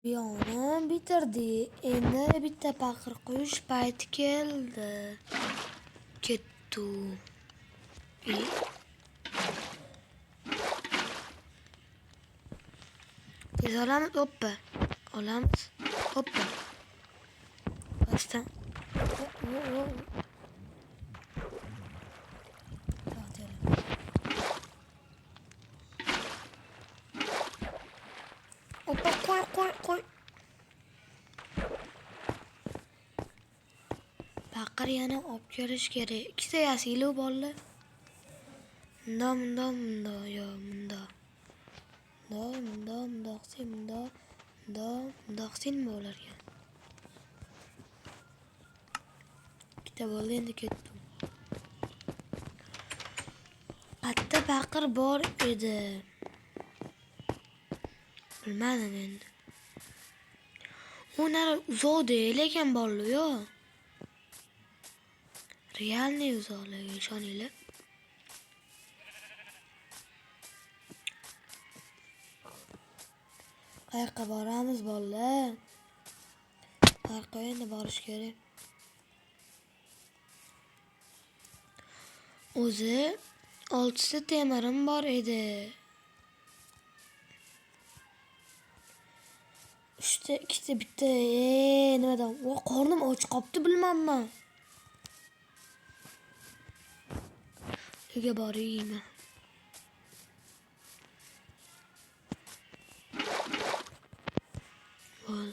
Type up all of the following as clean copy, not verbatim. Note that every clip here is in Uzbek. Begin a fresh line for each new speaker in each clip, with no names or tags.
Biyoni bitirdi. Endi bitta paqir qo'yish payti keldi. Ketdi. Tez olamiz, hoppa. Olamiz, hoppa. Bastım. Hoppa, qo'y. Paqir yana olib kelish kerak. Ikkita yasiyli bolalar. Munda, yo munda. Mundoq sen bo'larga. Ikkita bo'ldi, endi ketdim. Qatta paqir bor edi. Bilmadim endi. Ular uzoqda lekin bolalar-yo. Realniy uzoqlarga ishoninglar. Qayoqqa boramiz bolalar? Qayoqqa endi borish kerak? O'zi 6 ta temirim bor edi. 3 ta, 2 ta, bitta. Nimadan? Qornim och qopti, bilmayman. Uyga boraymi? Voy.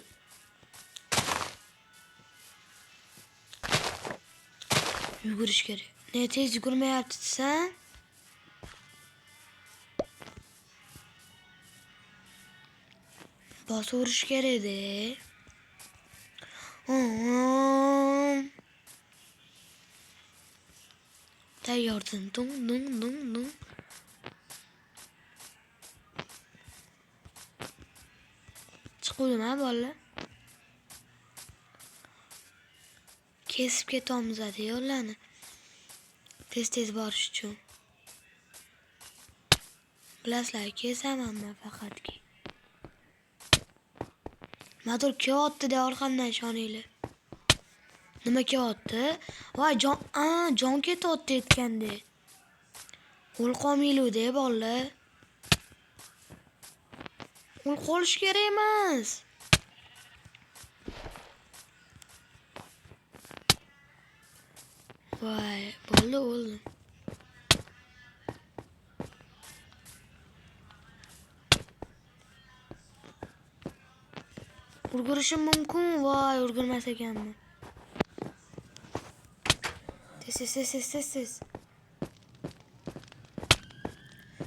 Yugurish kerak. Ne tez yugurmayapti sen? Bosuverish kerak-da. Tayyordan dung. Chiquvdim ha bolalar. Kesib ketamiz yo'llarni. Tez borish uchun. Bilasizlar, kesaman men faqatki. Motor kelyapti-da orqamdan, ishoninglar. Nima kelyapti? Voy, jon ketyapti aytganda. O'l qolmaylik-da bolalar. O'l qolish kerak emas. Voy, bo'ldi, o'ldim. Urgurishim mumkin. Voy, urgurmas ekanman.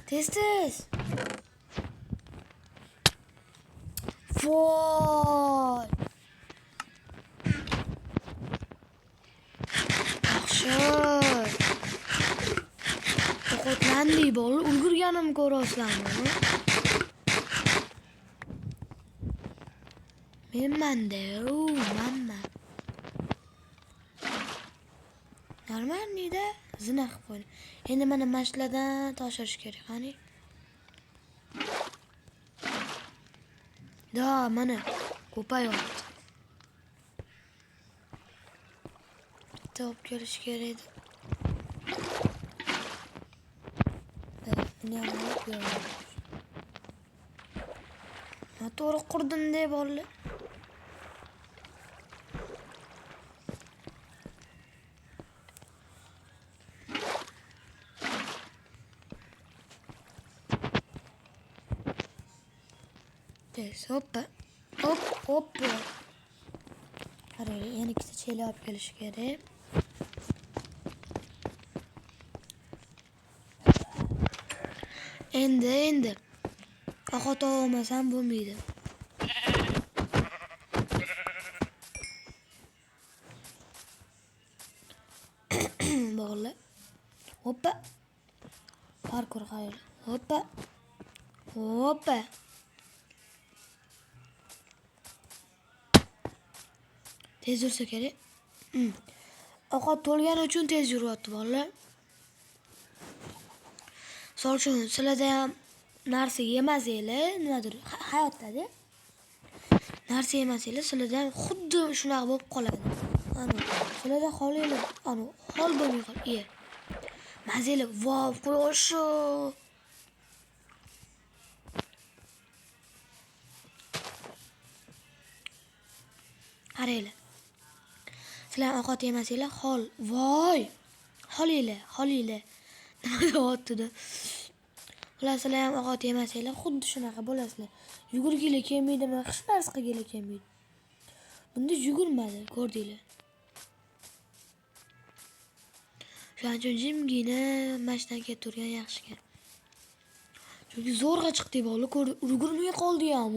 Tez. Voy. Yaxshi. Qo'rqotlandik bolalar, urgurganim ko'rasizlarmi? Menman-da, manman. Normalniy-da, zina qilib qo'ydim. Endi mana mashlardan toshirish kerak, qani? Da, mana ko'payapti. Bitta olib kelish kerak edi. Buni ham olib kelaman. To'g'ri qurdim-da bolalar. Hoppa. Hoppa. Qarang, yana ikkita chela olib kelish kerak. Endi. Qahota olmasam bo'lmaydi. Bolalar. Hoppa. Parkour qayil. Hoppa. Tez yursa kerak. Ovqat to'lgani uchun tez yuryapti bolalar. Sol uchun sizlarda ham narsa yemasanglar, nimadir hayotda-da. narsa yemasanglar, sizlarda ham xuddi shunaqa bo'lib qoladi. Sizlarda holinglar, hol bo'lmay qol. Mazeli, vov, qo'yosho. Qaranglar. Sizlar ovqat yemasanglar, hol, voy. Holinglar. Nima deyapti-da? Sizlar ham ovqat yemasanglar, xuddi shunaqa bo'lasizlar. Yugurgilar kelmaydimi, hech narsa qilgilar kelmaydi. Bunda yugurmadi, ko'rdinglar. Shuning uchun jimgina mashinaga kelib turgan yaxshikan. Chunki zo'rg'a chiqdi bola, yugurmay qoldi-ham.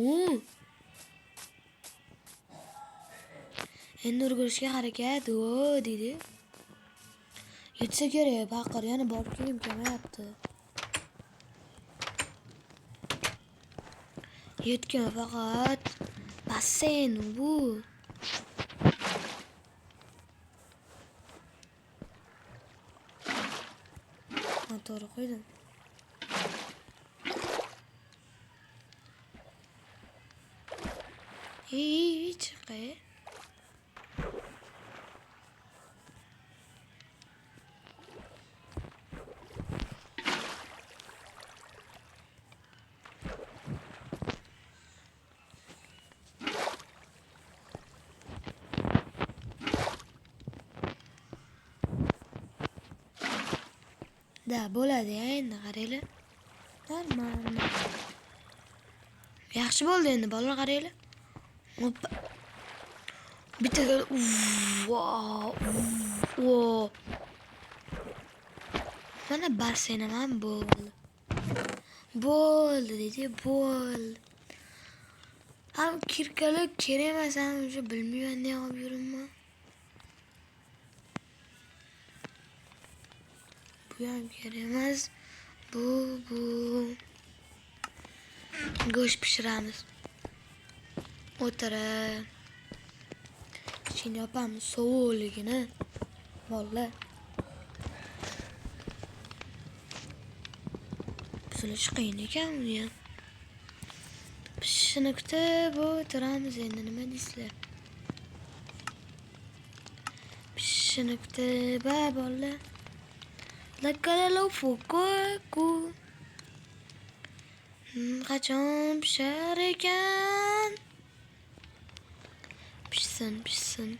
Endi yugurishga harakat, dedi. Yetsa kerak, baqir, yana borib kelim kelmayapti. Yetgan faqat basseyn bu. To'g'ri qo'ydim. Chiqay. Da bo'ladi endi qaranglar. Normal. Yaxshi bo'ldi endi bolalar qaranglar. Hoppa. Bittaga wow. Mana basseynam ham bo'ldi. Bo'ldi dedi, bo'ldi. Ham kirkalik kerak emas, ham bilmayman ne olib yuribman. Bu ham kerak emas. Bu. Go'sht pishiramiz. O'tirib. Ichini yopamiz sovuqligini. Bolalar. Bizlar qiyin ekan uni ham. Pishishini kutib o'tiramiz endi, nima deysizlar? Pishishini kutib, bolalar. Lakalalo fuku. Qachon pishar ekan? Pishsin.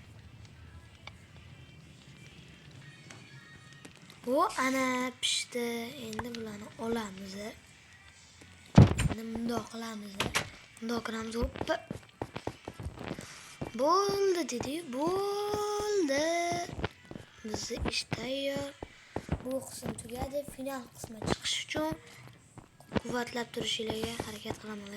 Bu ana pishdi. Endi bularni olamiz. Endi bundoq qilamiz. Bundoq qilamiz. Hoppa. Bo'ldi dedi. Bo'ldi. Bizni ish tayyor. Bu qism tugadi. Final qismi chiqish uchun quvvatlab turishinglarga harakat qilaman.